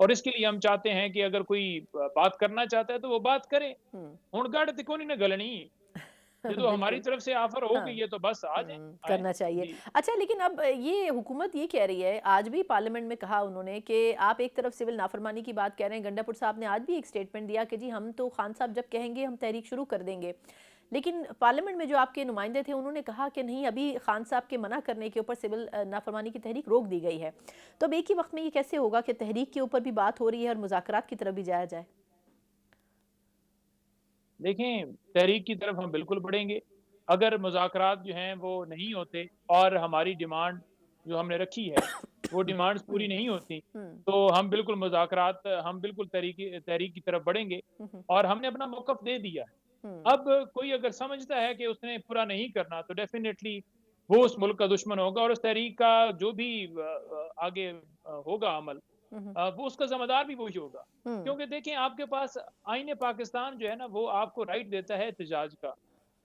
اور اس کے لیے ہم چاہتے ہیں کہ اگر کوئی بات کرنا چاہتا ہے تو وہ بات کرے. ہوں ہن گڑ تے کونی نہ گلنی. یہ تو ہماری بالکل طرف سے آفر ہو ہاں گئی ہے تو بس آ جائیں. آئیں. کرنا چاہیے. جی. اچھا لیکن اب یہ حکومت یہ کہہ رہی ہے، آج بھی پارلیمنٹ میں کہا انہوں نے کہ آپ ایک طرف سول نافرمانی کی بات کہہ رہے ہیں، گنڈا پور صاحب نے آج بھی ایک سٹیٹمنٹ دیا کہ جی ہم تو خان صاحب جب کہیں گے ہم تحریک شروع کر دیں گے. لیکن پارلیمنٹ میں جو آپ کے نمائندے تھے انہوں نے کہا کہ نہیں، ابھی خان صاحب کے منع کرنے کے اوپر سول نافرمانی کی تحریک روک دی گئی ہے. تو اب ایک ہی وقت میں یہ کیسے ہوگا کہ تحریک کے اوپر بھی بات ہو رہی ہے اور مذاکرات کی طرف بھی جایا جائے؟ دیکھیں تحریک کی طرف ہم بالکل بڑھیں گے. اگر مذاکرات جو ہیں وہ نہیں ہوتے اور ہماری ڈیمانڈ جو ہم نے رکھی ہے وہ ڈیمانڈز پوری نہیں ہوتی تو ہم بالکل مذاکرات ہم بالکل تحریک کی طرف بڑھیں گے. اور ہم نے اپنا موقف دے دیا ہے. اب کوئی اگر سمجھتا ہے کہ اس نے پورا نہیں کرنا تو ڈیفینیٹلی وہ اس ملک کا دشمن ہوگا اور اس تحریک کا جو بھی آگے ہوگا عمل وہ اس کا ذمہ دار بھی وہی ہوگا. کیونکہ دیکھیں آپ کے پاس آئین پاکستان جو ہے نا وہ آپ کو رائٹ دیتا ہے احتجاج کا.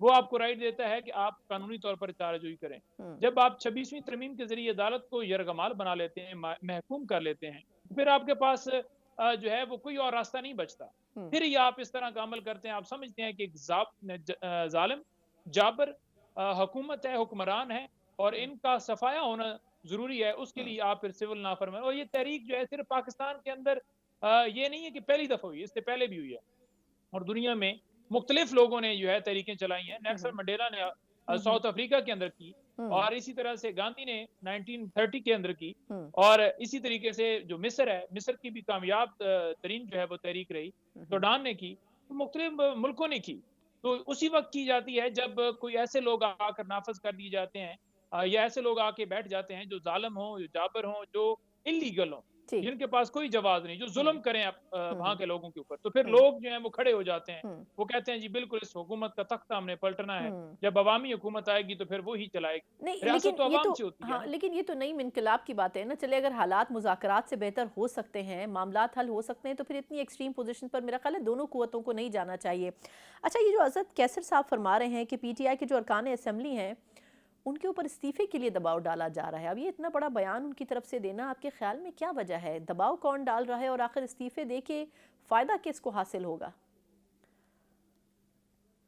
وہ آپ کو رائٹ دیتا ہے کہ آپ قانونی طور پر چارہ جوئی کریں. جب آپ 26ویں ترمیم کے ذریعے عدالت کو یرغمال بنا لیتے ہیں، محکوم کر لیتے ہیں، پھر آپ کے پاس جو ہے وہ کوئی اور راستہ نہیں بچتا. پھر یہ آپ اس طرح کا عمل کرتے ہیں. آپ سمجھتے ہیں کہ ایک ظالم جابر حکومت ہے، حکمران ہے اور ان کا صفایا ہونا ضروری ہے. اس کے لیے آپ پھر سول نافرمان. اور یہ تحریک جو ہے صرف پاکستان کے اندر یہ نہیں ہے کہ پہلی دفعہ ہوئی ہے، اس سے پہلے بھی ہوئی ہے. اور دنیا میں مختلف لوگوں نے جو ہے تحریکیں چلائی ہیں. نیلسن منڈیلا نے ساؤتھ افریقہ کے اندر کی اور اسی طرح سے گاندھی نے 1930 کے اندر کی. اور اسی طریقے سے جو مصر ہے، مصر کی بھی کامیاب ترین جو ہے وہ تحریک رہی. سوڈان نے کی، مختلف ملکوں نے کی. تو اسی وقت کی جاتی ہے جب کوئی ایسے لوگ آ کر نافذ کر دیے جاتے ہیں یا ایسے لوگ آ کے بیٹھ جاتے ہیں جو ظالم ہوں، جو جابر ہوں، جو انلیگل ہوں، ٹھیک. جن کے پاس کوئی جواز نہیں، جو ظلم کریں وہاں کے لوگوں کے اوپر. تو پھر لوگ جو ہیں وہ کھڑے ہو جاتے ہیں. وہ کہتے ہیں جی بالکل اس حکومت کا تختہ ہم نے پلٹنا ہے. جب عوامی حکومت آئے گی تو پھر وہی چلائے گی. نہیں ریاست لیکن تو یہ عوام تو سے ہوتی ہے ہاں، نا. لیکن یہ تو نئی انقلاب کی بات ہے نا. چلے اگر حالات مذاکرات سے بہتر ہو سکتے ہیں، معاملات حل ہو سکتے ہیں، تو پھر اتنی ایکسٹریم پوزیشن پر میرا خیال ہے دونوں قوتوں کو نہیں جانا چاہیے. اچھا، یہ جو عزت کیسر صاحب فرما رہے ہیں کہ پی ٹی آئی کے جو ارکان اسمبلی ہیں ان کے اوپر استعفے کے لیے دباؤ ڈالا جا رہا ہے، اب یہ اتنا بڑا بیان ان کی طرف سے دینا آپ کے خیال میں کیا وجہ ہے؟ دباؤ کون ڈال رہا ہے اور آخر استعفے دے کے فائدہ کس کو حاصل ہوگا؟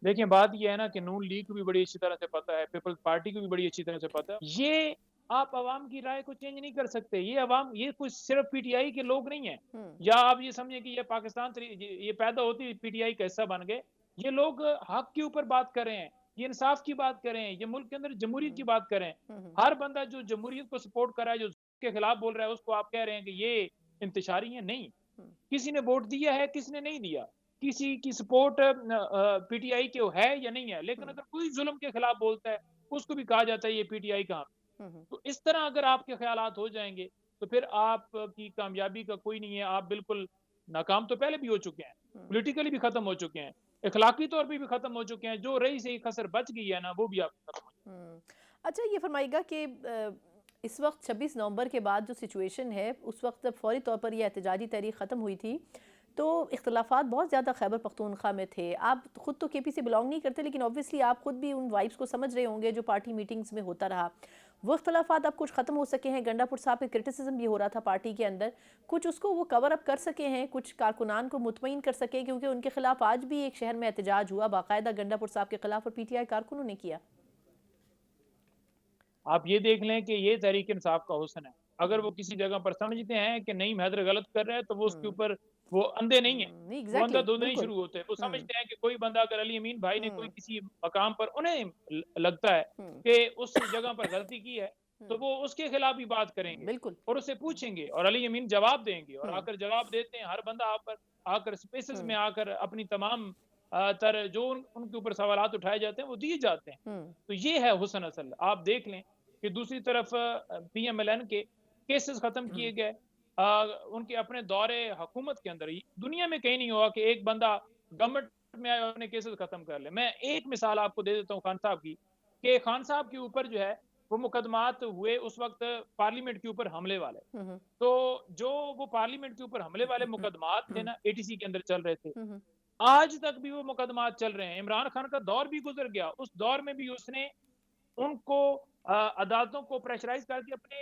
دیکھیں بات یہ ہے نا کہ نون لیگ کو بھی بڑی اچھی طرح سے پتہ ہے، پیپلز پارٹی کو بھی بڑی اچھی طرح سے پتہ ہے. یہ آپ عوام کی رائے کو چینج نہیں کر سکتے. یہ عوام، یہ کچھ صرف پی ٹی آئی کے لوگ نہیں ہیں. یا آپ یہ سمجھیں کہ یہ پاکستان یہ پیدا ہوتی ہوئی پی ٹی آئی کا حصہ بن گئے. یہ لوگ حق کے اوپر بات کر رہے ہیں، یہ انصاف کی بات کر رہے ہیں، یہ ملک کے اندر جمہوریت کی بات کر رہے ہیں. ہر بندہ جو جمہوریت کو سپورٹ کر رہا ہے، جو کے خلاف بول رہا ہے، اس کو آپ کہہ رہے ہیں کہ یہ انتشاری ہے. نہیں، کسی نے ووٹ دیا ہے، کسی نے نہیں دیا. کسی کی سپورٹ پی ٹی آئی کے ہے یا نہیں ہے، لیکن اگر کوئی ظلم کے خلاف بولتا ہے اس کو بھی کہا جاتا ہے یہ پی ٹی آئی کا. تو اس طرح اگر آپ کے خیالات ہو جائیں گے تو پھر آپ کی کامیابی کا کوئی نہیں ہے. آپ بالکل ناکام تو پہلے بھی ہو چکے ہیں، پولیٹیکلی بھی ختم ہو چکے ہیں، اخلاقی طور پہ بھی ختم ہو چکے ہیں. جو رہی سے خسر بچ گئی ہے نا وہ بھی آپ ختم ہو چکے ہیں. اچھا، یہ فرمائیے گا کہ اس وقت 26 نومبر کے بعد جو سچویشن ہے، اس وقت جب فوری طور پر یہ احتجاجی تحریک ختم ہوئی تھی تو اختلافات بہت زیادہ خیبر پختونخوا میں تھے. آپ خود تو کے پی سے بلانگ نہیں کرتے، لیکن اوبویسلی آپ خود بھی ان وائبس کو سمجھ رہے ہوں گے جو پارٹی میٹنگز میں ہوتا رہا. وہ اختلافات اب کچھ ختم ہو سکے ہیں. گنڈا پور صاحب کے کرٹیسزم بھی ہو رہا تھا پارٹی کے اندر، کچھ اس کو وہ کور اپ کر سکے ہیں، کچھ کارکنان کو مطمئن کر سکے، کیونکہ ان کے خلاف آج بھی ایک شہر میں احتجاج ہوا باقاعدہ گنڈا پور صاحب کے خلاف، اور پی ٹی آئی کارکنوں نے کیا. آپ یہ دیکھ لیں کہ یہ تحریک انصاف کا حسن ہے. اگر وہ کسی جگہ پر سمجھتے ہیں کہ نہیں حیدر غلط کر رہے ہیں تو وہ اس کے اوپر وہ اندھے نہیں ہیں، نہیں، وہ اندھا ایگزیکٹلی، دھند نہیں بالکل. شروع ہوتے. وہ سمجھتے ہیں کہ کوئی بندہ اگر علی امین بھائی نے کوئی کسی مقام پر انہیں لگتا ہے کہ اس جگہ پر غلطی کی ہے تو وہ اس کے خلاف بھی بات کریں گے بالکل. اور اسے پوچھیں گے اور علی امین جواب دیں گے. اور آ کر جواب دیتے ہیں. ہر بندہ آ کر اسپیسز میں آ کر اپنی تمام تر جو ان کے اوپر سوالات اٹھائے جاتے ہیں وہ دیے جاتے ہیں. تو یہ ہے حسن اصل. آپ دیکھ لیں کہ دوسری طرف پی ایم ایل این کے کیسز ختم کیے گئے. ان کے اپنے دور حکومت کے اندر دنیا میں کہیں نہیں ہوا کہ ایک بندہ گورنمنٹ میں آئے اور اپنے کیسز ختم کر لے. میں ایک مثال آپ کو دے دیتا ہوں خان صاحب کی، کہ خان صاحب کے اوپر جو ہے وہ مقدمات ہوئے اس وقت پارلیمنٹ کے اوپر حملے والے. تو جو وہ پارلیمنٹ کے اوپر حملے والے مقدمات تھے نا اے ٹی سی کے اندر چل رہے تھے، آج تک بھی وہ مقدمات چل رہے ہیں. عمران خان کا دور بھی گزر گیا، اس دور میں بھی اس نے ان کو عدالتوں کو پریشرائز کر کے اپنے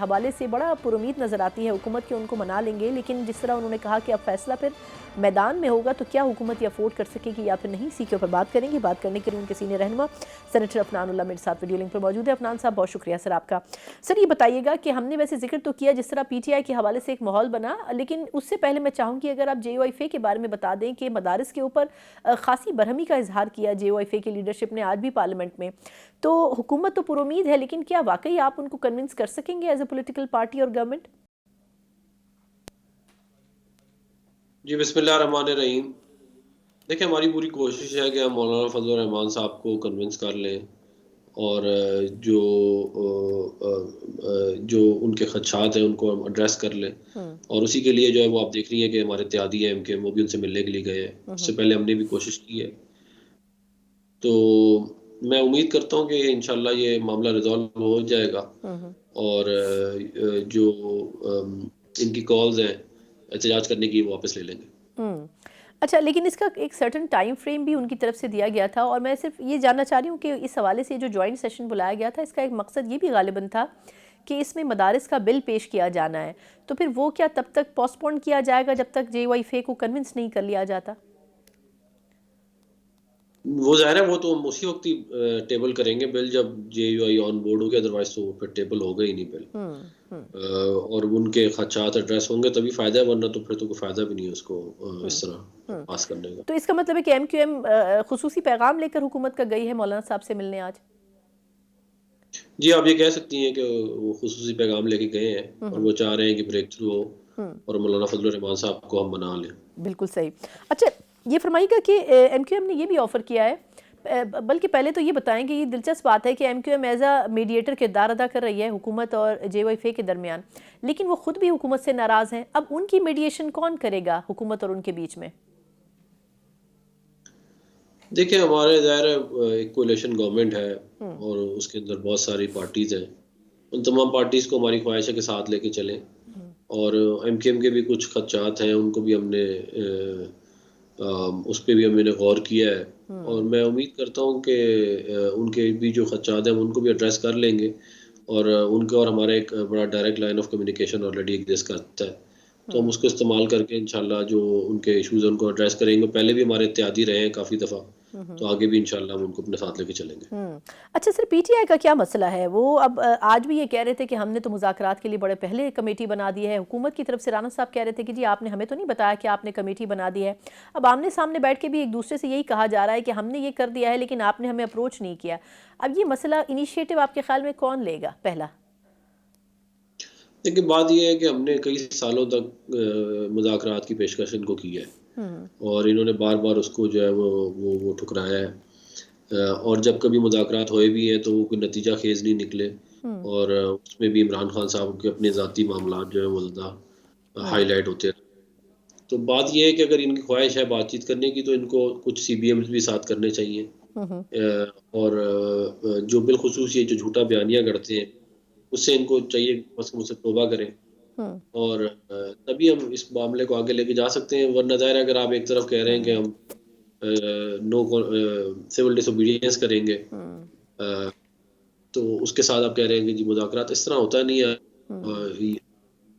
حوالے سے بڑا پرامید نظر آتی ہے حکومت کہ ان کو منا لیں گے، لیکن جس طرح انہوں نے کہا کہ اب فیصلہ پھر میدان میں ہوگا تو کیا حکومت یہ افورڈ کر سکے گی یا پھر نہیں، اسی کے اوپر بات کریں گے۔ بات کرنے کے لیے ان کے سینئر رہنما سینیٹر عفنان اللہ میرے ساتھ ویڈیو لنک پر موجود ہے۔ عفنان صاحب بہت شکریہ سر آپ کا۔ سر یہ بتائیے گا کہ ہم نے ویسے ذکر تو کیا جس طرح پی ٹی آئی کے حوالے سے ایک ماحول بنا، لیکن اس سے پہلے میں چاہوں گی اگر آپ جے او آئی فے کے بارے میں بتا دیں کہ مدارس کے اوپر خاصی برہمی کا اظہار کیا جے او آئی فے کی لیڈرشپ نے آج بھی پارلیمنٹ میں، تو حکومت تو پر امید ہے لیکن کیا واقعی آپ ان کو کنونس کر سکیں گے ایز اے پولیٹیکل پارٹی اور گورنمنٹ؟ جی بسم اللہ الرحمن الرحیم۔ دیکھیں ہماری پوری کوشش ہے کہ ہم مولانا فضل الرحمان صاحب کو کنونس کر لیں اور جو ان کے خدشات ہیں ان کو ہم ایڈریس کر لیں، اور اسی کے لیے جو ہے وہ آپ دیکھ رہی ہیں کہ ہمارے اتحادی ہیں کہ وہ بھی ان سے ملنے کے لیے گئے ہیں۔ اس سے پہلے ہم نے بھی کوشش کی ہے، تو میں امید کرتا ہوں کہ انشاءاللہ یہ معاملہ ریزالو ہو جائے گا اور جو ان کی کالز ہیں احتجاج کرنے کی واپس لے لیں گے۔ اچھا، لیکن اس کا ایک سرٹن ٹائم فریم بھی ان کی طرف سے دیا گیا تھا، اور میں صرف یہ جاننا چاہ رہی ہوں کہ اس حوالے سے جو جوائنٹ سیشن بلایا گیا تھا اس کا ایک مقصد یہ بھی غالباً تھا کہ اس میں مدارس کا بل پیش کیا جانا ہے، تو پھر وہ کیا تب تک پوسٹ پون کیا جائے گا جب تک جے او آئی فے کو کنونس نہیں کر لیا جاتا؟ وہ ظاہر ہے وہ تو ہم اسی وقت ہی ٹیبل کریں گے بل جب جے یو آئی آن بورڈ ہوگی، ادروائز تو پھر ٹیبل ہوگا ہی نہیں بل، اور ان کے خدشات ایڈریس ہوں گے تبھی فائدہ ہے، ورنہ تو پھر تو کوئی فائدہ بھی نہیں ہے اس کو اس طرح پاس کرنے کا۔ تو اس کا مطلب ہے کہ ایم کیو ایم خصوصی پیغام لے کر حکومت کا گئی ہے مولانا صاحب سے ملنے آج؟ جی آپ یہ کہہ سکتی ہیں کہ وہ خصوصی پیغام لے کے گئے ہیں اور وہ چاہ رہے ہیں کہ بریک تھرو ہو اور مولانا فضل الرحمان صاحب کو ہم بنا لیں۔ بالکل صحیح۔ اچھا یہ فرمائیے گا کہ ایم کیو ایم نے یہ بھی آفر کیا ہے، بلکہ پہلے تو یہ بتائیں کہ یہ دلچسپ بات ہے کہ M Q M as a mediator کردار ادا کر رہی ہے حکومت اور جے او آئی فے کے درمیان، لیکن وہ خود بھی حکومت سے ناراض ہیں، اب ان کی میڈیشن کون کرے گا حکومت اور ان کے بیچ میں؟ دیکھیں ہمارے ظاہر ایک کولیشن گورنمنٹ ہے اور اس کے اندر بہت ساری پارٹیز ہیں، ان تمام پارٹیز کو ہماری خواہش ہے کہ ساتھ لے کے چلیں، اور ایم کیو ایم کے بھی کچھ خدشات ہیں ان کو بھی ہم نے اس پہ بھی ہم نے غور کیا ہے، اور میں امید کرتا ہوں کہ ان کے بھی جو خدشات ہیں ان کو بھی ایڈریس کر لیں گے، اور ان کا اور ہمارا ایک بڑا direct line of communication already exist کرتا ہے، تو ہم اس کو استعمال کر کے انشاءاللہ جو ان کے ایشوز ہیں ان کو ایڈریس کریں گے۔ پہلے بھی ہمارے اتحادی رہے ہیں کافی دفعہ، تو آگے بھی انشاءاللہ ہم ان کو اپنے ساتھ لے کے چلیں گے۔ اچھا سر، پی ٹی آئی کا کیا مسئلہ ہے؟ وہ اب آج بھی یہ کہہ رہے تھے کہ ہم نے تو مذاکرات کے لیے بڑے پہلے کمیٹی بنا دی ہے، حکومت کی طرف سے رانا صاحب کہہ رہے تھے کہ جی آپ نے ہمیں تو نہیں بتایا کہ آپ نے کمیٹی بنا دی ہے، اب آمنے سامنے بیٹھ کے بھی ایک دوسرے سے یہی کہا جا رہا ہے کہ ہم نے یہ کر دیا ہے لیکن آپ نے ہمیں اپروچ نہیں کیا۔ اب یہ مسئلہ انیشیٹو آپ کے خیال میں کون لے گا پہلا؟ لیکن بات یہ ہے کہ ہم نے کئی سالوں تک مذاکرات کی پیشکش ان کو کی ہے اور انہوں نے بار بار اس کو جو ہے وہ ٹھکرایا ہے، اور جب کبھی مذاکرات ہوئے بھی ہیں تو وہ کوئی نتیجہ خیز نہیں نکلے، اور اس میں بھی عمران خان صاحب کے اپنے ذاتی معاملات جو ہیں وہ زیادہ ہائی لائٹ ہوتے ہیں۔ تو بات یہ ہے کہ اگر ان کی خواہش ہے بات چیت کرنے کی تو ان کو کچھ سی بی ایمز بھی ساتھ کرنے چاہیے، اور جو بالخصوص یہ جو جھوٹا بیانیہ کرتے ہیں اس سے ان کو چاہیے بس مجھ سے توبہ کریں، اور تبھی ہم اس معاملے کو آگے لے کے جا سکتے ہیں، ورنہ ظاہر ہے اگر آپ ایک طرف کہہ رہے ہیں کہ ہم نو سول ڈس اوبیڈینس کریں گے تو اس کے ساتھ آپ کہہ رہے ہیں کہ جی مذاکرات، اس طرح ہوتا نہیں ہے۔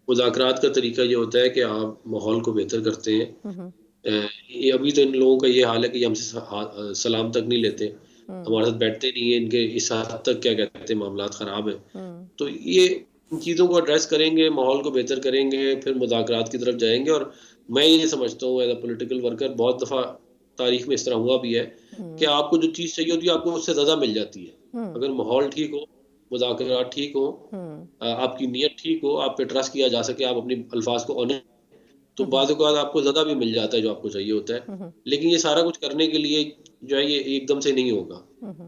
مذاکرات کا طریقہ یہ ہوتا ہے کہ آپ ماحول کو بہتر کرتے ہیں۔ ابھی تو ان لوگوں کا یہ حال ہے کہ ہم سے سلام تک نہیں لیتے، ہمارے ساتھ بیٹھتے نہیں ہیں، ان کے اس حد تک کیا کہتے ہیں معاملات خراب ہیں، تو یہ ان چیزوں کو ایڈریس کریں گے، ماحول کو بہتر کریں گے، پھر مذاکرات کی طرف جائیں گے۔ اور میں یہ سمجھتا ہوں ایز اے پولیٹیکل ورکر، بہت دفعہ تاریخ میں اس طرح ہوا بھی ہے کہ آپ کو جو چیز چاہیے ہوتی ہے آپ کو اس سے زیادہ مل جاتی ہے، اگر ماحول ٹھیک ہو، مذاکرات ٹھیک ہو، آپ کی نیت ٹھیک ہو، آپ پہ ٹرسٹ کیا جا سکے، آپ اپنے الفاظ کو آنر، تو بعض اوقات آپ کو زیادہ بھی مل جاتا ہے جو آپ کو چاہیے ہوتا ہے۔ لیکن یہ سارا کچھ کرنے کے لیے جو ہے یہ ایک دم سے نہیں ہوگا،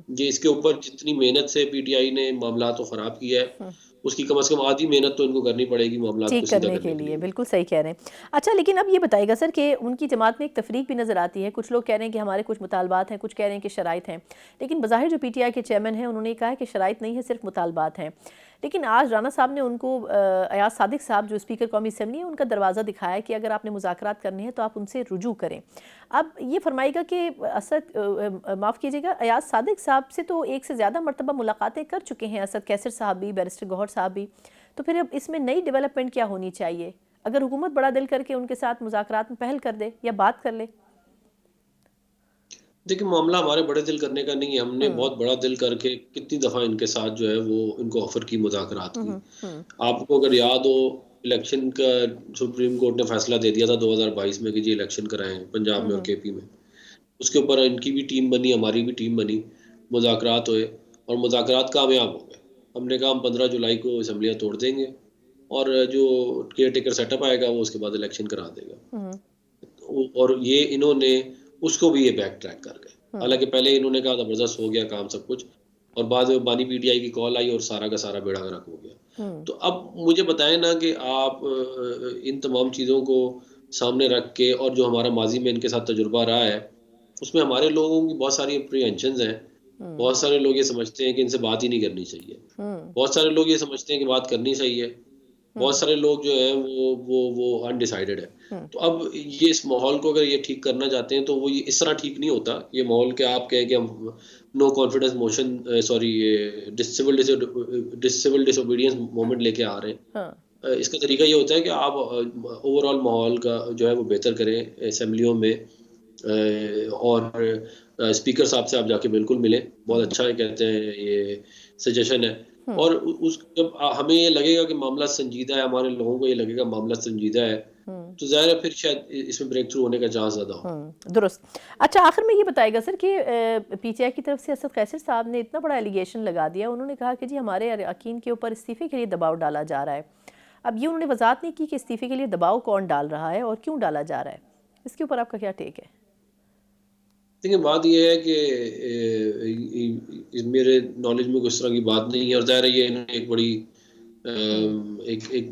یہ اس کے اوپر جتنی محنت سے پی ٹی آئی نے معاملات کو خراب کیا ہے اس کی کم از کم آدھی محنت تو ان کو کرنی پڑے گی معاملات کو سیدھا کرنے کے لیے۔ بالکل صحیح کہہ رہے ہیں۔ اچھا لیکن اب یہ بتائے گا سر کہ ان کی جماعت میں ایک تفریق بھی نظر آتی ہے، کچھ لوگ کہہ رہے ہیں کہ ہمارے کچھ مطالبات ہیں، کچھ کہہ رہے ہیں کہ شرائط ہیں، لیکن بظاہر جو پی ٹی آئی کے چیئرمین ہیں انہوں نے کہا ہے کہ شرائط نہیں ہے، صرف مطالبات ہیں، لیکن آج رانا صاحب نے ان کو ایاز صادق صاحب جو اسپیکر قومی اسمبلی ہیں ان کا دروازہ دکھایا کہ اگر آپ نے مذاکرات کرنے ہیں تو آپ ان سے رجوع کریں. اب یہ فرمائے گا کہ اسد معاف کیجیے گا ایاز صادق صاحب سے تو ایک سے زیادہ مرتبہ ملاقاتیں کر چکے ہیں اسد کیسر صاحب بھی, بیرسٹر گوہر صاحب بھی, تو پھر اب اس میں نئی ڈیولپمنٹ کیا ہونی چاہیے اگر حکومت بڑا دل کر کے ان کے ساتھ مذاکرات میں پہل کر دے یا بات کر لے؟ دیکھیں معاملہ ہمارے بڑے دل کرنے کا نہیں ہے. ہم نے بہت بڑا دل کر کے کتنی دفعہ ان کے ساتھ جو ہے وہ ان کو آفر کی مذاکرات کی. آپ کو اگر یاد ہو الیکشن کا سپریم کورٹ نے فیصلہ دے دیا تھا 2022 میں کہ جی الیکشن کرائیں پنجاب میں اور کے پی میں. اس کے اوپر ان کی بھی ٹیم بنی, ہماری بھی ٹیم بنی, مذاکرات ہوئے اور مذاکرات کامیاب ہو گئے. ہم نے کہا ہم 15 جولائی کو اسمبلیاں توڑ دیں گے اور جو کیئر ٹیکر سیٹ اپ آئے گا وہ اس کے بعد الیکشن کرا دے گا. اور یہ انہوں نے اس کو بھی یہ بیک ٹریک کر گئے. حالانکہ پہلے انہوں نے کہا زبردست ہو گیا کام سب کچھ, اور بعد میں بانی پی ٹی آئی کی کال آئی اور سارا کا سارا بیڑا غرق ہو گیا. تو اب مجھے بتائیں نا کہ آپ ان تمام چیزوں کو سامنے رکھ کے, اور جو ہمارا ماضی میں ان کے ساتھ تجربہ رہا ہے اس میں ہمارے لوگوں کی بہت ساری اپریہنشنز ہیں. بہت سارے لوگ یہ سمجھتے ہیں کہ ان سے بات ہی نہیں کرنی چاہیے, بہت سارے لوگ یہ سمجھتے ہیں کہ بات کرنی چاہیے, بہت سارے لوگ جو ہیں وہ انڈیسائیڈڈ ہے. تو اب یہ اس ماحول کو اگر یہ ٹھیک کرنا چاہتے ہیں تو وہ اس طرح ٹھیک نہیں ہوتا. یہ ماحول کہ آپ کہیں کہ ہم نو کانفیڈنس موشن سول ڈس اوبیڈینس موومنٹ لے کے آ رہے ہیں. اس کا طریقہ یہ ہوتا ہے کہ آپ اوور آل ماحول کا جو ہے وہ بہتر کریں اسمبلیوں میں, اور اسپیکر صاحب سے آپ جا کے بالکل ملیں. بہت اچھا ہے, کہتے ہیں یہ سجیشن ہے. اور جب ہمیں یہ لگے گا کہ معاملہ سنجیدہ ہے, ہمارے لوگوں کو یہ لگے گا معاملہ سنجیدہ ہے, تو ظاہر ہے پھر شاید اس میں بریک تھرو ہونے کا چانس زیادہ ہو. درست. اچھا آخر میں یہ بتائے گا سر کہ پی ٹی آئی کی طرف سے اسد قیصر صاحب نے اتنا بڑا ایلیگیشن لگا دیا, انہوں نے کہا کہ جی ہمارے اراکین کے اوپر استعفے کے لیے دباؤ ڈالا جا رہا ہے. اب یہ انہوں نے وضاحت نہیں کی کہ استعفے کے لیے دباؤ کون ڈال رہا ہے اور کیوں ڈالا جا رہا ہے. اس کے اوپر آپ کا کیا ٹیک ہے؟ دیکھیں بات یہ ہے کہ میرے نالج میں کوئی اس طرح کی بات نہیں ہے, اور ظاہر ہے یہ انہوں نے ایک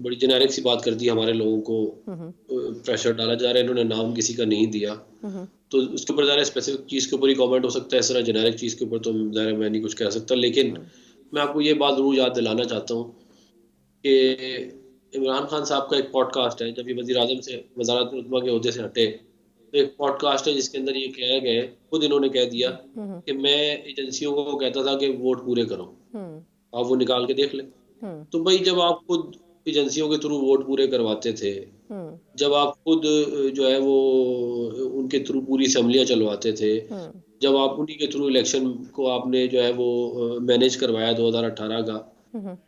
بڑی جنیرک سی بات کر دی. ہمارے لوگوں کو پریشر ڈالا جا رہا ہے, انہوں نے نام کسی کا نہیں دیا, تو اس کے اوپر ظاہر اسپیسیفک چیز کے اوپر ہی کامنٹ ہو سکتا ہے. اس طرح جنیرک چیز کے اوپر تو ظاہر میں نہیں کچھ کہہ سکتا. لیکن میں آپ کو یہ بات ضرور یاد دلانا چاہتا ہوں کہ عمران خان صاحب کا ایک پوڈ کاسٹ ہے, جب یہ وزیر اعظم سے وزارت رتبہ کے عہدے سے ہٹے, ایک پوڈ کاسٹ ہے جس کے اندر یہ کہا گیا, خود انہوں نے کہہ دیا کہ میں ایجنسیوں کو کہتا تھا کہ ووٹ پورے کرو, آپ وہ نکال کے دیکھ لیں. تو بھائی جب آپ خود ایجنسیوں کے تھرو ووٹ پورے کرواتے تھے, جب آپ خود جو ہے وہ ان کے تھرو پوری اسمبلیاں چلواتے تھے, جب آپ انہی کے تھرو الیکشن کو آپ نے جو ہے وہ مینیج کروایا 2018 کا,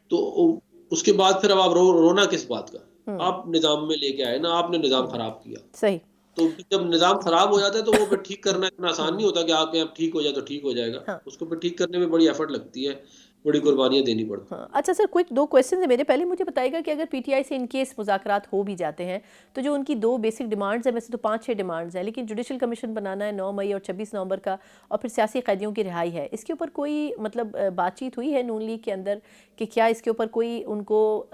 تو اس کے بعد پھر اب آپ رونا کس بات کا؟ آپ نظام میں لے کے آئے نا, آپ نے نظام خراب کیا. صحیح. تو جب نظام خراب ہو جاتا ہے تو وہ پھر ٹھیک کرنا اتنا آسان نہیں ہوتا کہ آپ کے ٹھیک ہو جائے تو ٹھیک ہو جائے گا. اس کو پھر ٹھیک کرنے میں بڑی ایفرٹ لگتی ہے, بڑی قربانیاں دینی پڑتی ہیں. اچھا سر, کوئک 2 کویسچنز ہیں میرے. پہلے مجھے بتائے گا کہ اگر پی ٹی آئی سے ان کیس مذاکرات ہو بھی جاتے ہیں تو جو ان کی 2 بیسک ڈیمانڈز ہیں, ویسے تو 5-6 ڈیمانڈز ہیں, لیکن جوڈیشل کمیشن بنانا ہے 9 مئی اور 26 نومبر کا, اور پھر سیاسی قیدیوں کی رہائی ہے, اس کے اوپر کوئی مطلب بات چیت ہوئی ہے نون لیگ کے اندر کہ کیا اس کے اوپر کوئی ان کو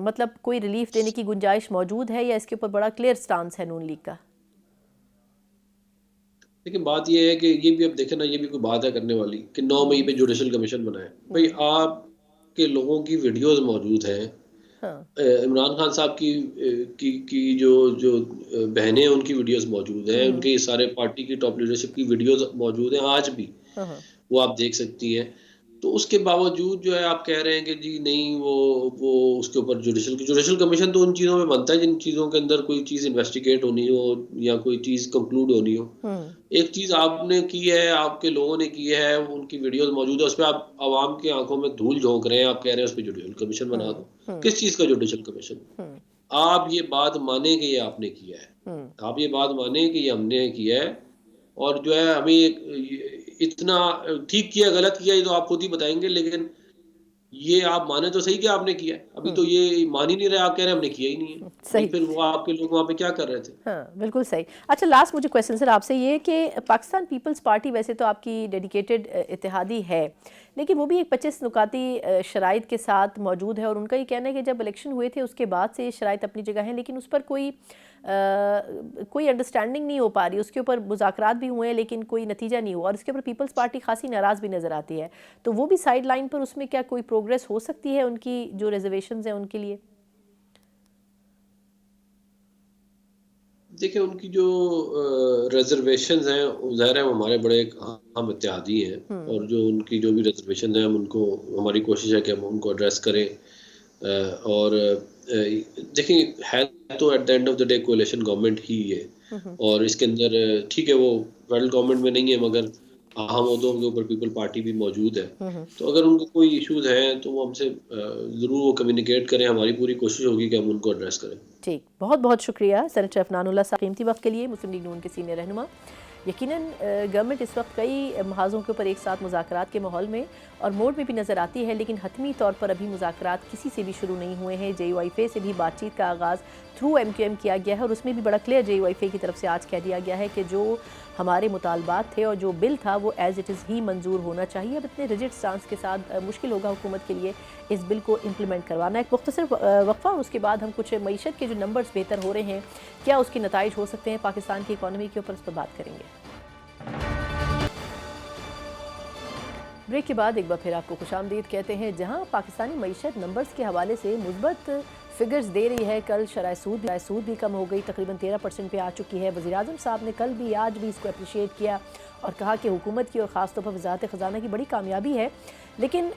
مطلب کوئی ریلیف دینے کی گنجائش موجود ہے, یا اس کے اوپر بڑا کلیئر سٹانس ہے نون لیگ کا؟ لیکن بات یہ ہے کہ یہ بھی اب دیکھیں نا, یہ بھی کوئی بات ہے کرنے والی کہ 9 مئی پہ جوڈیشل کمیشن بنائے. بھئی آپ کے لوگوں کی ویڈیوز موجود ہیں, عمران خان صاحب کی جو بہنیں ان کی ویڈیوز موجود ہیں, ان کے سارے پارٹی کی ٹاپ لیڈرشپ کی ویڈیوز موجود ہیں آج بھی, وہ آپ دیکھ سکتی ہیں. تو اس کے باوجود جو ہے آپ کہہ رہے ہیں کہ جی نہیں وہ اس کے اوپر جوڈیشل کمیشن تو ان چیزوں میں بنتا ہے جن چیزوں کے اندر کوئی چیز انویسٹیگیٹ ہونی ہو یا کوئی چیز کنکلوڈ ہونی ہو. ایک چیز آپ نے کی ہے, آپ کے لوگوں نے کی ہے, ان کی ویڈیوز موجود ہے, اس پہ آپ عوام کی آنکھوں میں دھول جھونک رہے ہیں, آپ کہہ رہے ہیں اس پہ جوڈیشل کمیشن بنا دو. کس چیز کا جوڈیشل کمیشن؟ آپ یہ بات مانیں کہ یہ آپ نے کیا ہے, آپ یہ بات مانیں کہ یہ ہم نے کیا ہے, اور جو ہے ہمیں اتنا ٹھیک کیا غلط کیا یہ تو آپ خود ہی بتائیں گے, لیکن یہ آپ مانیں تو صحیح کہ آپ نے کیا ہے. ابھی تو یہ مان ہی نہیں رہے, آپ کہہ رہے ہیں ہم نے کیا ہی نہیں ہے. صحیح. پھر وہ آپ کے لوگ وہاں پہ کیا کر رہے تھے؟ ہاں بالکل صحیح. اچھا لاسٹ مجھے کویسچن سر آپ سے یہ کہ پاکستان پیپلز پارٹی ویسے تو آپ کی ڈیڈیکیٹڈ اتحادی ہے, لیکن وہ بھی ایک 25 نکاتی شرائط کے ساتھ موجود ہے, اور ان کا یہ کہنا ہے کہ جب الیکشن ہوئے تھے اس کے بعد سے یہ شرائط اپنی جگہ ہیں, لیکن اس پر کوئی کوئی انڈرسٹینڈنگ نہیں ہو پا رہی، اس کے اوپر مذاکرات بھی ہوئے ہیں لیکن کوئی نتیجہ نہیں ہوا، اور اس کے اوپر پیپلز پارٹی خاصی ناراض بھی نظر آتی ہے، تو وہ بھی سائیڈ لائن پر اس میں کیا کوئی پروگریس ہو سکتی ہے ان کی جو ریزرویشنز ہیں ان کے لیے؟ دیکھیں ان کی جو ریزرویشنز ہیں ظاہر ہے وہ ہمارے بڑے ایک اہم اتحادی ہیں، اور جو ان کی جو بھی ریزرویشن ہیں ہم ان کو، ہماری کوشش ہے کہ ہم ان کو ایڈریس کریں، اور دیکھیں ہے تو at the end of the day coalition government ہی ہے، اور اس کے اندر ٹھیک ہے وہ فیڈرل گورنمنٹ میں نہیں ہے مگر اہم عہدوں کے اوپر پیپل پارٹی بھی موجود ہے، تو اگر ان کو کوئی ایشوز ہیں تو وہ ہم سے ضرور وہ کمیونیکیٹ کریں، ہماری پوری کوشش ہوگی کہ ہم ان کو ایڈریس کریں۔ ٹھیک، بہت بہت شکریہ سینیٹر عفنان اللہ صاحب قیمتی وقت کے لیے، مسلم لیگ نون کے سینئر رہنما۔ یقیناً گورنمنٹ اس وقت کئی محاذوں کے اوپر ایک ساتھ مذاکرات کے ماحول میں اور موڈ میں بھی نظر آتی ہے، لیکن حتمی طور پر ابھی مذاکرات کسی سے بھی شروع نہیں ہوئے ہیں۔ جے یو آئی فے سے بھی بات چیت کا آغاز تھرو ایم کیو ایم کیا گیا ہے، اور اس میں بھی بڑا کلیئر جے یو آئی فے کی طرف سے آج کہہ دیا گیا ہے کہ جو ہمارے مطالبات تھے اور جو بل تھا وہ ایز اٹ از ہی منظور ہونا چاہیے۔ اب اتنے ریجڈ سٹانس کے ساتھ مشکل ہوگا حکومت کے لیے اس بل کو امپلیمنٹ کروانا۔ ایک مختصر وقفہ، اس کے بعد ہم کچھ معیشت کے جو نمبرز بہتر ہو رہے ہیں، کیا اس کے نتائج ہو سکتے ہیں پاکستان کی اکانومی کے اوپر، اس پر بات کریں گے۔ بریک کے بعد ایک بار پھر آپ کو خوش آمدید کہتے ہیں۔ جہاں پاکستانی معیشت نمبرز کے حوالے سے مثبت فگرز دے رہی ہے، کل شرح سود بھی کم ہو گئی، تقریباً 13% پہ آ چکی ہے۔ وزیر اعظم صاحب نے کل بھی آج بھی اس کو اپریشیٹ کیا اور کہا کہ حکومت کی اور خاص طور پر وزارت خزانہ کی بڑی کامیابی ہے، لیکن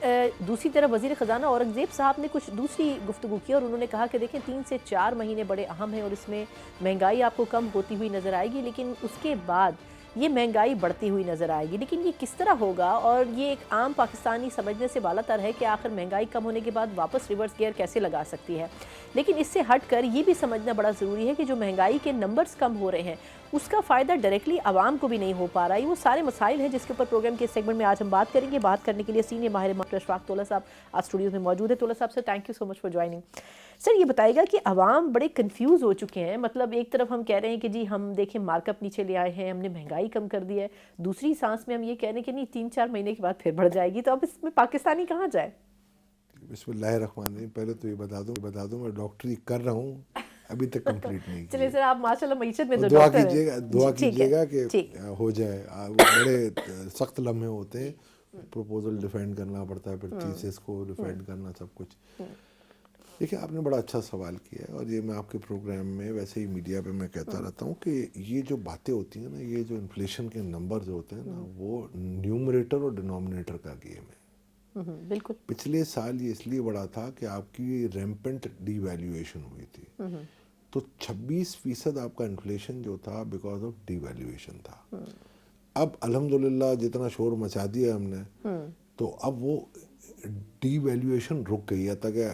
دوسری طرف وزیر خزانہ اورنگزیب صاحب نے کچھ دوسری گفتگو کی اور انہوں نے کہا کہ دیکھیں 3 سے 4 مہینے بڑے اہم ہیں اور اس میں مہنگائی آپ کو کم ہوتی ہوئی نظر آئے گی، لیکن اس کے بعد یہ مہنگائی بڑھتی ہوئی نظر آئے گی۔ لیکن یہ کس طرح ہوگا، اور یہ ایک عام پاکستانی سمجھنے سے بالا تر ہے کہ آخر مہنگائی کم ہونے کے بعد واپس ریورس گیئر کیسے لگا سکتی ہے، لیکن اس سے ہٹ کر یہ بھی سمجھنا بڑا ضروری ہے کہ جو مہنگائی کے نمبرز کم ہو رہے ہیں اس کا فائدہ ڈائریکٹلی عوام کو بھی نہیں ہو پا رہا ہے۔ یہ وہ سارے مسائل ہیں جس کے اوپر پروگرام کے سیگمنٹ میں آج ہم بات کریں گے۔ بات کرنے کے لیے سینئر ماہر معاشرت اشفاق تولا صاحب آج اسٹوڈیوز میں موجود ہے۔ تولا صاحب سے thank you so much for joining. Sir یہ بتائے گا کہ عوام بڑے کنفیوز ہو چکے ہیں، مطلب ایک طرف ہم کہہ رہے ہیں کہ جی ہم دیکھیں مارک اپ نیچے لے آئے ہیں، ہم نے مہنگائی کم کر دی ہے، دوسری سانس میں ہم یہ کہہ رہے ہیں کہ نہیں 3-4 مہینے کے بعد پھر بڑھ جائے گی، تو اب اس میں پاکستانی کہاں جائے؟ بسم اللہ الرحمن الرحیم۔ پہلے تو یہ بتا دوں میں ڈاکٹری کر رہا ہوں، ابھی تک کمپلیٹ نہیں چلے سر آپ ماشاء اللہ معیشت میں دعا کیجیے گا کہ ہو جائے۔ بڑے سخت لمحے ہوتے ہیں، پروپوزل ڈیفینڈ کرنا پڑتا ہے، پھر تھیسس کو ڈیفینڈ کرنا، سب کچھ۔ دیکھیں آپ نے بڑا اچھا سوال کیا ہے، اور یہ میں آپ کے پروگرام میں ویسے ہی میڈیا پہ میں کہتا رہتا ہوں کہ یہ جو باتیں ہوتی ہیں نا، یہ جو انفلیشن کے نمبرز ہوتے ہیں نا، وہ نیومریٹر اور ڈینومینیٹر کا گیم ہے۔ بالکل پچھلے سال یہ اس لیے بڑا تھا کہ آپ کی ریمپنٹ ڈی ویلیویشن ہوئی تھی، تو 26% آپ کا انفلیشن جو تھا بیکاز آف ڈی ویلیویشن تھا۔ اب الحمدللہ جتنا شور مچا دیا ہم نے، تو اب وہ ڈی ویلیویشن رک گئی ہے، تاکہ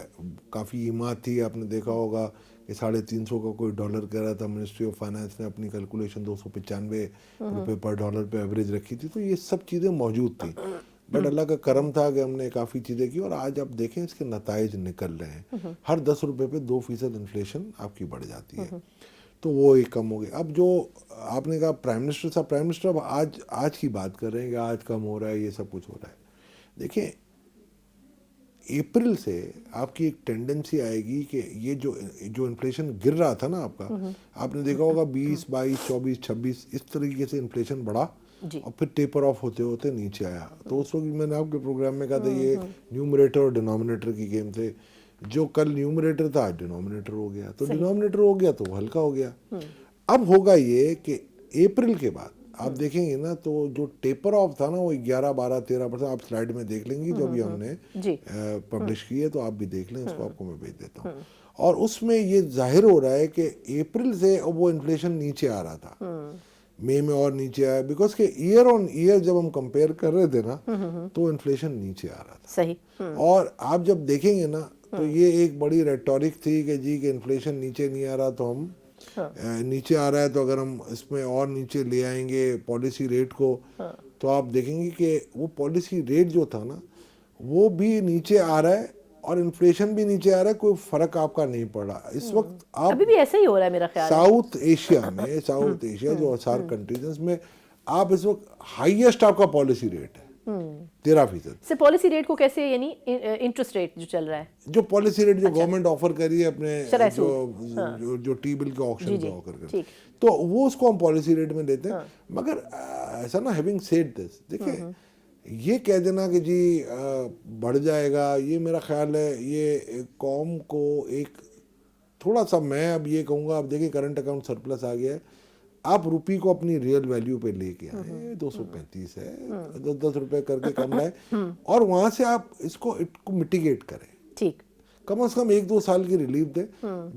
کافی ایماد تھی۔ آپ نے دیکھا ہوگا کہ 350 کا کوئی ڈالر کہہ رہا تھا، منسٹری آف فائنانس نے اپنی کیلکولیشن 295 روپے پر ڈالر پہ ایوریج رکھی تھی، تو یہ سب چیزیں موجود تھیں، بٹ اللہ کا کرم تھا کہ ہم نے کافی چیزیں کی، اور آج آپ دیکھیں اس کے نتائج نکل رہے ہیں۔ ہر 10 روپے پہ 2% انفلیشن آپ کی بڑھ جاتی ہے، تو وہ ایک کم ہو گئی۔ اب جو آپ نے کہا پرائم منسٹر صاحب، پرائم منسٹر اب آج کی بات کر رہے ہیں کہ آج کم ہو رہا ہے، یہ سب کچھ ہو رہا ہے۔ دیکھیں اپریل سے آپ کی ایک ٹینڈنسی آئے گی کہ یہ جو انفلیشن گر رہا تھا نا آپ کا، آپ نے دیکھا ہوگا 20, 22, 24, 26 اس طریقے سے انفلیشن بڑھا، اور پھر ٹیپر آف ہوتے ہوتے نیچے آیا۔ تو اس وقت میں نے آپ کے پروگرام میں کہا تھا یہ نیومریٹر اور ڈینومینیٹر کی گیم تھے، جو کل نیومریٹر تھا آج ڈینومینیٹر ہو گیا، تو ڈینومینیٹر ہو گیا تو ہلکا ہو گیا۔ اب ہوگا یہ کہ اپریل کے بعد آپ دیکھیں گے نا، تو جو ٹیپر آف تھا نا وہ 11, 12, 13%، آپ سلائیڈ میں دیکھ لیں گی جو بھی ہم نے پبلش کی ہے، تو آپ بھی دیکھ لیں، اس کو آپ کو میں بھیج دیتا ہوں۔ اور اس میں یہ ظاہر ہو رہا ہے کہ اپریل سے وہ انفلیشن نیچے آ رہا تھا، مئی میں اور نیچے آیا، بیکاز کہ ایئر آن ایئر جب ہم کمپیئر کر رہے تھے نا، تو انفلیشن نیچے آ رہا تھا۔ صحیح۔ اور آپ جب دیکھیں گے نا، تو یہ ایک بڑی ریٹورک تھی کہ جی کہ انفلیشن نیچے نہیں آ رہا، تو ہم نیچے آ رہا ہے، تو اگر ہم اس میں اور نیچے لے آئیں گے پالیسی ریٹ کو، تو آپ دیکھیں گے کہ وہ پالیسی ریٹ جو تھا نا وہ بھی نیچے آ رہا ہے، اور انفلیشن بھی نیچے آ رہا ہے، کوئی فرق آپ کا نہیں پڑ رہا اس وقت۔ آپ ابھی بھی ایسا ہی ہو رہا ہے میرا خیال ہے، ساؤتھ ایشیا جو 4 کنٹریز میں آپ اس وقت ہائیسٹ آپ کا پالیسی ریٹ ہے، 13%. سے پالیسی ریٹ کو کیسے یعنی انٹرسٹ ریٹ جو چل رہا ہے جو پالیسی ریٹ جو گورنمنٹ آفر کری ہے اپنے شرح جو ٹی بل کے آکشن پہ آفر کر تو وہ اس کو ہم پالیسی ریٹ میں دیتے ہیں. مگر ایسا نا ہیونگ سیڈ دس دیکھیں یہ کہہ دینا کہ جی بڑھ جائے گا یہ میرا خیال ہے یہ قوم کو ایک تھوڑا سا میں اب یہ کہوں گا اب دیکھیں کرنٹ اکاؤنٹ سرپلس آ گیا ہے آپ روپی کو اپنی ریئل ویلیو پہ لے کے آئے 235 ہے 10 روپے کر کے کم لائے اور وہاں سے آپ اس کو مٹیگیٹ کریں ٹھیک کم از کم 1-2 سال کی ریلیف دیں.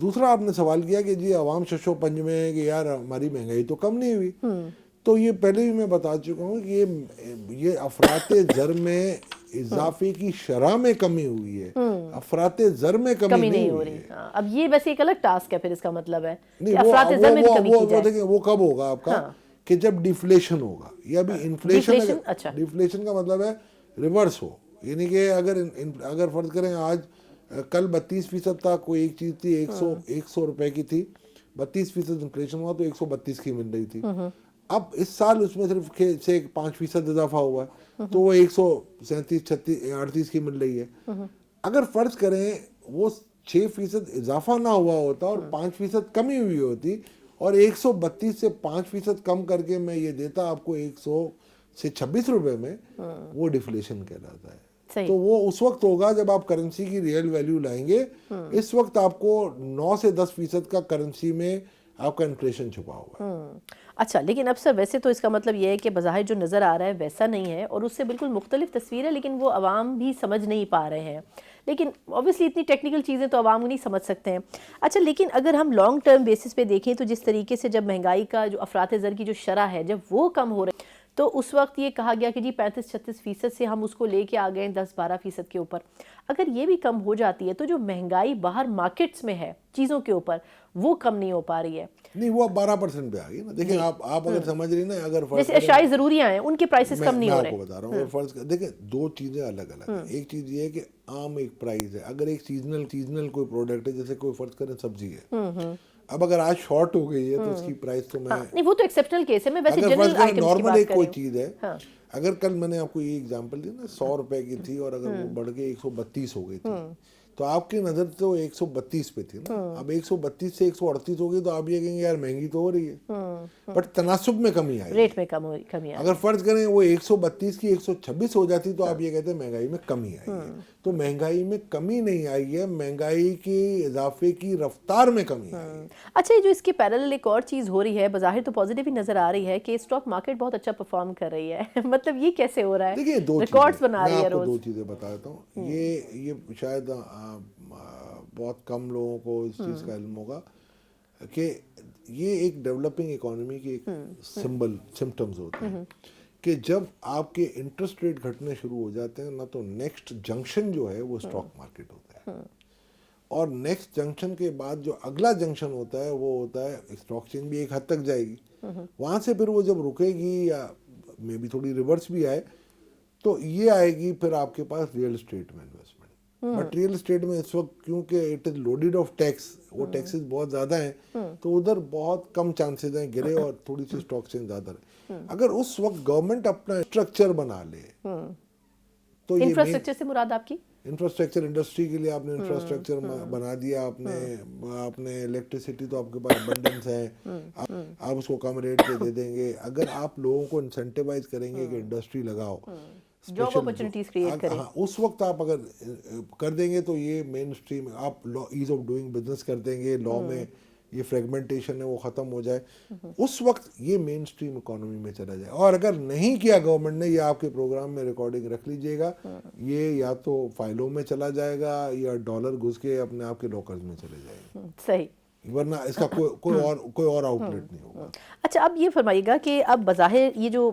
دوسرا آپ نے سوال کیا کہ جی عوام ششو پنج میں ہے کہ یار ہماری مہنگائی تو کم نہیں ہوئی تو یہ پہلے بھی میں بتا چکا ہوں کہ یہ افراط زر میں اضافے کی شرح میں کمی ہوئی ہے افراط زر میں کمی نہیں ہو رہی ہے. اب یہ ویسے ایک الگ ٹاسک ہے پھر اس کا مطلب ہے نہیں وہ دیکھیں وہ کب ہوگا آپ کا کہ جب ڈیفلیشن ہوگا یا بھی ڈیفلیشن کا مطلب ہے ریورس ہو یعنی کہ اگر فرض کریں آج کل 32% تھا کوئی ایک چیز تھی 100 روپے کی تھی 32% انفلیشن ہوا تو 132 کی مل رہی تھی اب اس سال اس میں صرف سے 5% اضافہ ہوا ہے تو وہ 137-38 کی مل رہی ہے. اگر فرض کریں وہ 6% اضافہ نہ ہوا ہوتا اور 5% کمی ہوئی ہوتی اور 132 سے 5% کم کر کے میں یہ دیتا آپ کو 100 سے 26 روپے میں وہ ڈیفلیشن کہلاتا ہے. تو وہ اس وقت ہوگا جب آپ کرنسی کی ریئل ویلیو لائیں گے اس وقت آپ کو 9 سے 10% کا کرنسی میں آپ کا انفلیشن چھپا ہوا ہے. اچھا لیکن اب سر ویسے تو اس کا مطلب یہ ہے کہ بظاہر جو نظر آ رہا ہے ویسا نہیں ہے اور اس سے بالکل مختلف تصویر ہے لیکن وہ عوام بھی سمجھ نہیں پا رہے ہیں لیکن اوبیسلی اتنی ٹیکنیکل چیزیں تو عوام نہیں سمجھ سکتے ہیں. اچھا لیکن اگر ہم لانگ ٹرم بیسس پہ دیکھیں تو جس طریقے سے جب مہنگائی کا جو افراط زر کی جو شرح ہے جب وہ کم ہو رہی تو اس وقت یہ کہا گیا کہ جی 35-36% سے ہم اس کو لے کے آ گئے 10-12% کے اوپر. اگر یہ بھی کم ہو جاتی ہے تو جو مہنگائی باہر مارکیٹس میں ہے چیزوں کے اوپر وہ کم نہیں ہو پا رہی ہے. نہیں وہ 12% پہ آ گئی نا دیکھیں آپ اگر سمجھ رہی نا اگر جیسے اشیاء ضروریاں ہیں ان کے پرائسز کم نہیں ہو رہے. میں آپ کو بتا رہا ہوں اگر فرض دیکھیں دو چیزیں الگ الگ ہیں. ایک چیز یہ ہے کہ عام ایک پرائز ہے اگر ایک سیزنل کوئی پروڈکٹ ہے جیسے کوئی فرض کریں سبزی ہے اب اگر آج شارٹ ہو گئی ہے تو اس کی پرائز تو میں نہیں وہ تو ایکسیپشنل کیس ہے میں ویسے اگر فرض جنرل کریں آئٹمز کی نارمل بات ایک کر کوئی رہی چیز ہے اگر کل میں نے آپ کو یہ اگزامپل دی نا 100 روپے کی تھی اور اگر وہ بڑھ کے 132 ہو گئی تھی تو آپ کی نظر تو 132 پہ تھی نا اب 132 سے 138 ہو گئی تو آپ یہ کہیں گے یار مہنگی تو ہو رہی ہے بٹ تناسب میں کمی آئی ریٹ میں کمی آئی. اگر فرض کریں وہ 132 کی 126 ہو جاتی تو آپ یہ کہتے ہیں مہنگائی میں کمی آئی ہے. تو مہنگائی میں کمی نہیں آئی ہے مہنگائی کی اضافے کی رفتار میں کمی آئی ہے. اچھا یہ جو اس کے پیرالل ایک اور چیز ہو رہی ہے بظاہر تو پازیٹیو ہی نظر آ رہی ہے کہ اسٹاک مارکیٹ بہت اچھا پرفارم کر رہی ہے مطلب یہ کیسے ہو رہا ہے دیکھیے ریکارڈز بنا رہی ہے روز. روز. میں آپ کو 2 چیزیں بتاتا ہوں یہ شاید بہت کم لوگوں کو اس چیز کا علم ہوگا کہ یہ ایک ڈیولپنگ اکانومی کی ایک سمٹمز ہوتے ہیں کہ جب آپ کے انٹرسٹ ریٹ گھٹنے شروع ہو جاتے ہیں نا تو نیکسٹ جنکشن جو ہے وہ اسٹاک مارکیٹ ہوتا ہے اور نیکسٹ جنکشن کے بعد جو اگلا جنکشن ہوتا ہے وہ ہوتا ہے اسٹاک چین بھی ایک حد تک جائے گی وہاں سے پھر وہ جب رکے گی یا میں بھی تھوڑی ریورس بھی آئے تو یہ آئے گی پھر آپ کے پاس ریئل اسٹیٹ میں انویسٹمنٹ. بٹ ریئل اسٹیٹ میں اس وقت کیونکہ it is loaded of tax وہ ٹیکسز بہت زیادہ ہیں تو ادھر بہت کم چانسز ہیں گرے اور تھوڑی سی اسٹاک چین زیادہ رہے. اگر اس وقت گورنمنٹ اپنا اسٹرکچر بنا لے تو یہ انفراسٹرکچر سے مراد آپ کی انفراسٹرکچر انڈسٹری کے لیے آپ نے انفراسٹرکچر بنا دیا آپ نے الیکٹریسٹی تو آپ کے پاس ابنڈنس ہے آپ اس کو کم ریٹ پہ دے دیں گے. اگر آپ لوگوں کو انسینٹیوائز کریں گے کہ انڈسٹری لگاؤ جاب اپرچونٹیز کریٹ کریں اس وقت آپ اگر کر دیں گے تو یہ مین اسٹریم آپ ایز آف ڈوئنگ بزنس کر دیں گے لا میں یہ فریگمنٹیشن ہے وہ ختم ہو جائے اس وقت یہ مین اسٹریم اکانومی میں چلا جائے. اور اگر نہیں کیا گورنمنٹ نے یہ آپ کے پروگرام میں ریکارڈنگ رکھ لیجئے گا یہ یا تو فائلوں میں چلا جائے گا یا ڈالر گھس کے اپنے آپ کے لاکرز میں چلے جائے گا. صحیح ورنہ اس کا کوئی اور آؤٹ لیٹ نہیں ہوگا. اچھا اب یہ فرمائیے گا کہ اب بظاہر یہ جو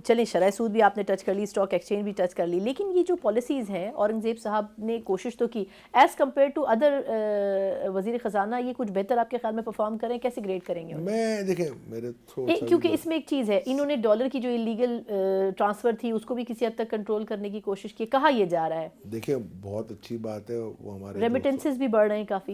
چلیں شرح سود بھی آپ نے ٹچ کر لی اسٹاک ایکسچینج بھی ٹچ کر لی لیکن یہ جو پالیسیز ہیں اورنگزیب صاحب نے کوشش تو کی ایز کمپیئر ٹو ادر وزیر خزانہ یہ کچھ بہتر آپ کے خیال میں پرفارم کریں کیسے گریڈ کریں گے میں دیکھیں میرے کیونکہ اس میں ایک چیز ہے انہوں نے ڈالر کی جو ایلیگل ٹرانسفر تھی اس کو بھی کسی حد تک کنٹرول کرنے کی کوشش کی کہا یہ جا رہا ہے دیکھیں بہت اچھی بات ہے وہ ہمارے ریمیٹنسز بھی بڑھ رہے ہیں کافی.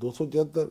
276।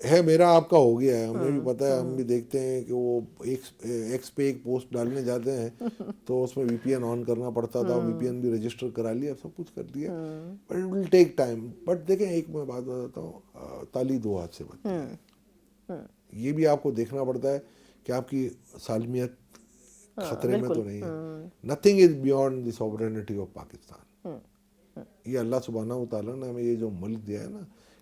ہے میرا آپ کا ہو گیا ہے, ہمیں بھی پتہ ہے, ہم بھی دیکھتے ہیں کہ وہ ایکس پہ ایک پوسٹ ڈالنے جاتے ہیں تو اس میں وی پی این آن کرنا پڑتا تھا, وی پی این بھی رجسٹر کرا لیا, سب کچھ کر دیا, but it will take time. But دیکھیں ایک میں بات بتاتا ہوں, تالی دو ہاتھ سے بنتی ہے, یہ بھی آپ کو دیکھنا پڑتا ہے کہ آپ کی سالمیت خطرے میں تو نہیں ہے. Nothing is beyond the sovereignty of Pakistan. یہ اللہ سبحانہ و تعالیٰ نے ہمیں یہ جو ملک دیا ہے نا,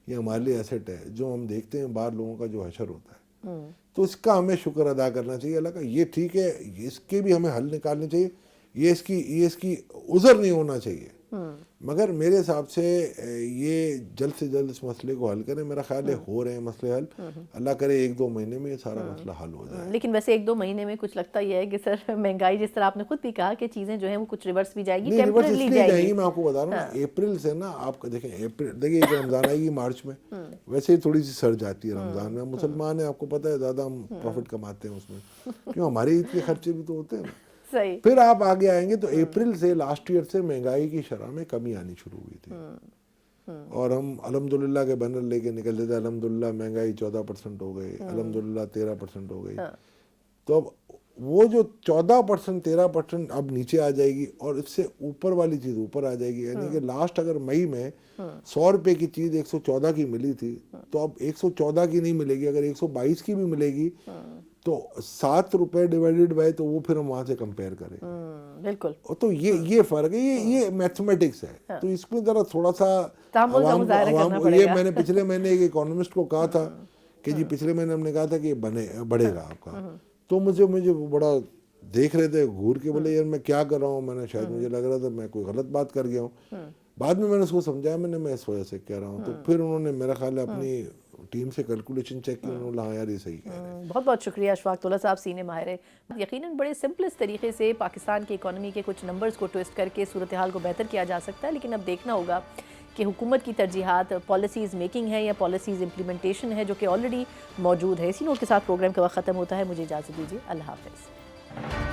یہ ہمارے لیے ایسٹ ہے. جو ہم دیکھتے ہیں باہر لوگوں کا جو حشر ہوتا ہے, تو اس کا ہمیں شکر ادا کرنا چاہیے اللہ کا. یہ ٹھیک ہے, اس کے بھی ہمیں حل نکالنے چاہیے, یہ اس کی عذر نہیں ہونا چاہیے, مگر میرے حساب سے یہ جلد سے جلد اس مسئلے کو حل کریں. میرا خیال ہے ہو رہے ہیں مسئلے حل, اللہ کرے 1-2 مہینے میں یہ سارا مسئلہ حل ہو جائے. لیکن ویسے 1-2 مہینے میں کچھ لگتا یہ ہے کہ سر مہنگائی جس طرح آپ نے خود بھی کہا کہ چیزیں جو ہیں وہ کچھ ریورس بھی جائے گی, نہیں ریورس اس ٹیمپرلی لیے جائے جائیں گی. گی, میں آپ کو بتا رہا ہوں نا, اپریل سے نا آپ کو دیکھیں, دیکھیے ایک رمضان آئے گی مارچ میں, ویسے ہی تھوڑی سی سرج آتی ہے رمضان میں. مسلمان ہیں, آپ کو پتہ ہے زیادہ ہم پروفٹ کماتے ہیں اس میں, کیوں ہمارے عید کے خرچے بھی تو ہوتے ہیں نا. صحیح. پھر آپ آگے آئیں گے تو اپریل سے لاسٹ ایئر سے مہنگائی کی شرح میں کمی آنی شروع ہوئی تھی, اور ہم الحمدللہ کے بینر لے کے نکلتے تھے, الحمدللہ مہنگائی 14% ہو گئی, الحمدللہ 13% ہو گئی. تو اب وہ جو 14% 13% اب نیچے آ جائے گی, اور اس سے اوپر والی چیز اوپر آ جائے گی. یعنی کہ لاسٹ اگر مئی میں 100 روپے کی چیز 114 کی ملی تھی, تو اب 114 کی نہیں ملے گی. اگر 122 کی بھی ملے گی تو 7 روپے ڈیوائیڈڈ بائی, تو وہ پھر ہم وہاں سے کمپیئر کریں. بالکل. تو یہ فرق ہے, یہ میتھمیٹکس ہے. تو اس میں ذرا تھوڑا سا عوام یہ میں نے پچھلے مہینے ایک اکانومسٹ کو کہا تھا کہ جی پچھلے مہینے ہم نے کہا تھا کہ یہ بڑھے گا آپ کا, تو مجھے بڑا دیکھ رہے تھے گھور کے, بولے یار میں کیا کر رہا ہوں, میں نے شاید مجھے لگ رہا تھا میں کوئی غلط بات کر گیا ہوں. بعد میں نے اس کو سمجھایا, میں اس وجہ سے کہہ رہا ہوں. تو پھر انہوں نے میرا خیال ہے اپنی ٹیم سے کیلکولیشن چیک کی, انہوں نے کہا یار یہ صحیح کہہ رہے ہیں. بہت بہت شکریہ اشفاق اللہ صاحب, سینے ماہر ہے. یقیناً بڑے سمپلس طریقے سے پاکستان کی اکانومی کے کچھ نمبرز کو ٹویسٹ کر کے صورتحال کو بہتر کیا جا سکتا ہے, لیکن اب دیکھنا ہوگا کہ حکومت کی ترجیحات پالیسیز میکنگ ہے یا پالیسیز امپلیمنٹیشن ہے جو کہ آلریڈی موجود ہے. اسی نوٹ کے ساتھ پروگرام کا وقت ختم ہوتا ہے. مجھے اجازت دیجیے, اللہ حافظ.